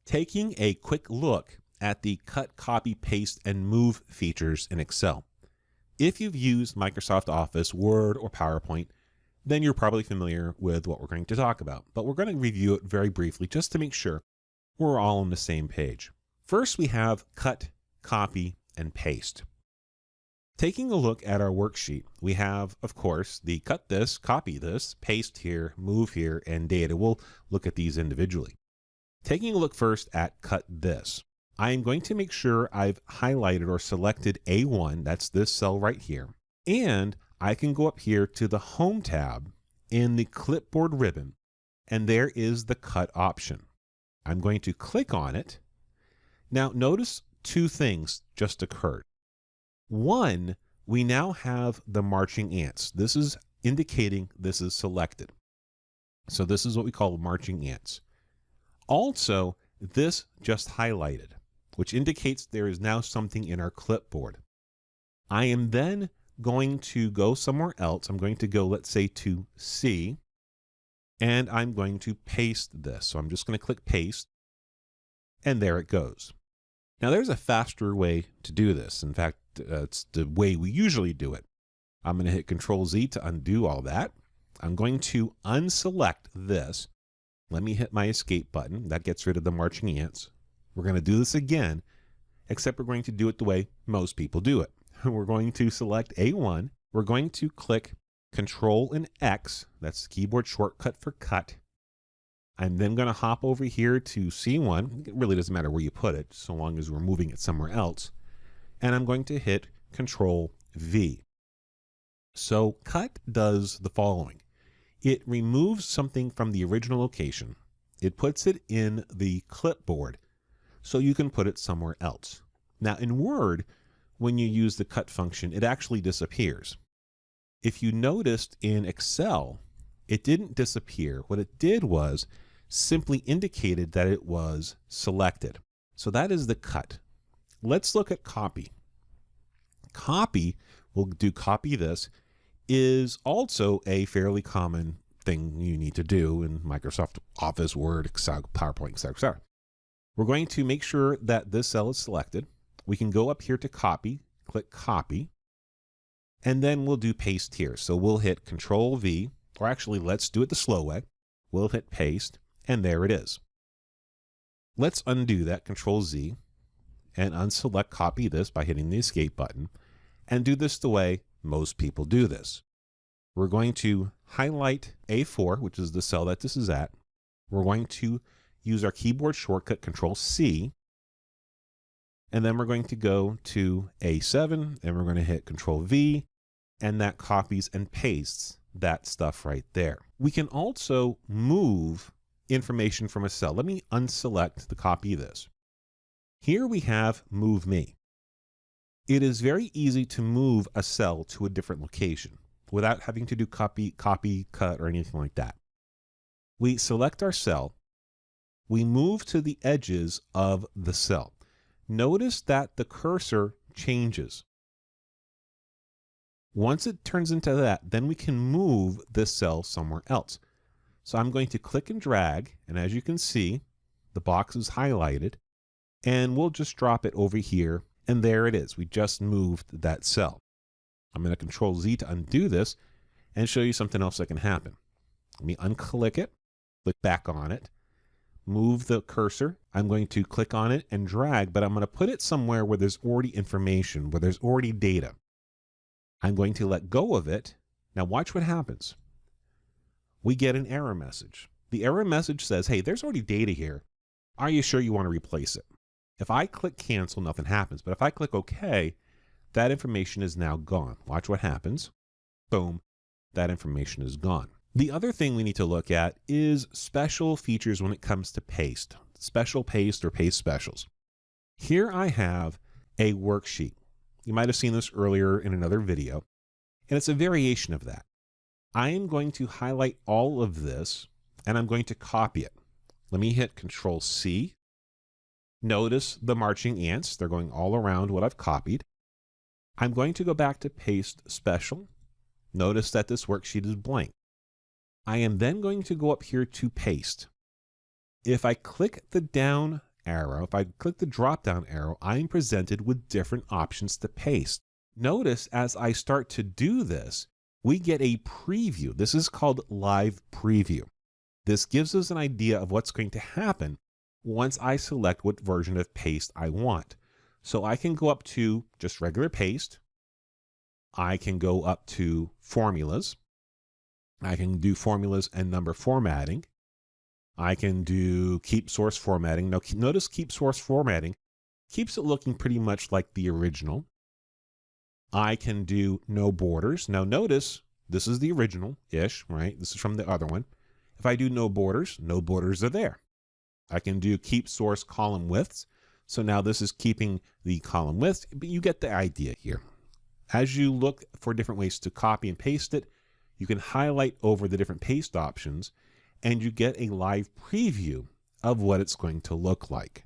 taking a quick look at the cut, copy, paste, and move features in Excel. If you've used Microsoft Office, Word, or PowerPoint, then you're probably familiar with what we're going to talk about. But we're going to review it very briefly just to make sure we're all on the same page. First, we have cut, copy, and paste. Taking a look at our worksheet, we have, of course, the cut this, copy this, paste here, move here, and data. We'll look at these individually. Taking a look first at cut this, I am going to make sure I've highlighted or selected A1, that's this cell right here, and I can go up here to the Home tab in the clipboard ribbon, and there is the cut option. I'm going to click on it. Now notice two things just occurred. One, we now have the marching ants. This is indicating this is selected. So this is what we call marching ants. Also, this just highlighted, which indicates there is now something in our clipboard. I am then going to go somewhere else. I'm going to go, let's say, to C, and I'm going to paste this. So I'm just going to click paste, and there it goes. Now there's a faster way to do this. In fact, it's the way we usually do it. I'm going to hit Control Z to undo all that. I'm going to unselect this. Let me hit my escape button. That gets rid of the marching ants. We're going to do this again, except we're going to do it the way most people do it. We're going to select A1. We're going to click Control and X. That's the keyboard shortcut for cut. I'm then going to hop over here to C1. It really doesn't matter where you put it, so long as we're moving it somewhere else. And I'm going to hit Control V. So cut does the following. It removes something from the original location. It puts it in the clipboard so you can put it somewhere else. Now in Word, when you use the cut function, it actually disappears. If you noticed in Excel, it didn't disappear. What it did was simply indicated that it was selected. So that is the cut. Let's look at copy. Copy, we'll do copy this, is also a fairly common thing you need to do in Microsoft Office, Word, Excel, PowerPoint, etc. We're going to make sure that this cell is selected. We can go up here to copy, click copy, and then we'll do paste here. So we'll hit Control V, or actually let's do it the slow way. We'll hit paste, and there it is. Let's undo that, Control Z, and unselect copy this by hitting the escape button, and do this the way most people do this. We're going to highlight A4, which is the cell that this is at. We're going to use our keyboard shortcut Control C, and then we're going to go to A7, and we're going to hit Control V, and that copies and pastes that stuff right there. We can also move information from a cell. Let me unselect the copy this. Here we have Move Me. It is very easy to move a cell to a different location without having to do copy, cut, or anything like that. We select our cell. We move to the edges of the cell. Notice that the cursor changes. Once it turns into that, then we can move this cell somewhere else. So I'm going to click and drag, and as you can see, the box is highlighted, and we'll just drop it over here, and there it is. We just moved that cell. I'm going to Control Z to undo this and show you something else that can happen. Let me unclick it, click back on it, move the cursor. I'm going to click on it and drag, but I'm going to put it somewhere where there's already information, where there's already data. I'm going to let go of it. Now watch what happens. We get an error message. The error message says, hey, there's already data here. Are you sure you want to replace it? If I click cancel, nothing happens. But if I click OK, that information is now gone. Watch what happens. Boom, that information is gone. The other thing we need to look at is special features when it comes to paste. Special paste or paste specials. Here I have a worksheet. You might have seen this earlier in another video, and it's a variation of that. I am going to highlight all of this, and I'm going to copy it. Let me hit Control C. Notice the marching ants. They're going all around what I've copied. I'm going to go back to Paste Special. Notice that this worksheet is blank. I am then going to go up here to Paste. If I click the down arrow, if I click the drop down arrow, I'm presented with different options to paste. Notice as I start to do this, we get a preview. This is called live preview. This gives us an idea of what's going to happen once I select what version of paste I want. So I can go up to just regular paste. I can go up to formulas. I can do formulas and number formatting. I can do keep source formatting. Now notice keep source formatting keeps it looking pretty much like the original. I can do no borders. Now notice this is the original-ish, right? This is from the other one. If I do no borders are there. I can do keep source column widths. So now this is keeping the column width, but you get the idea here. As you look for different ways to copy and paste it, you can highlight over the different paste options and you get a live preview of what it's going to look like.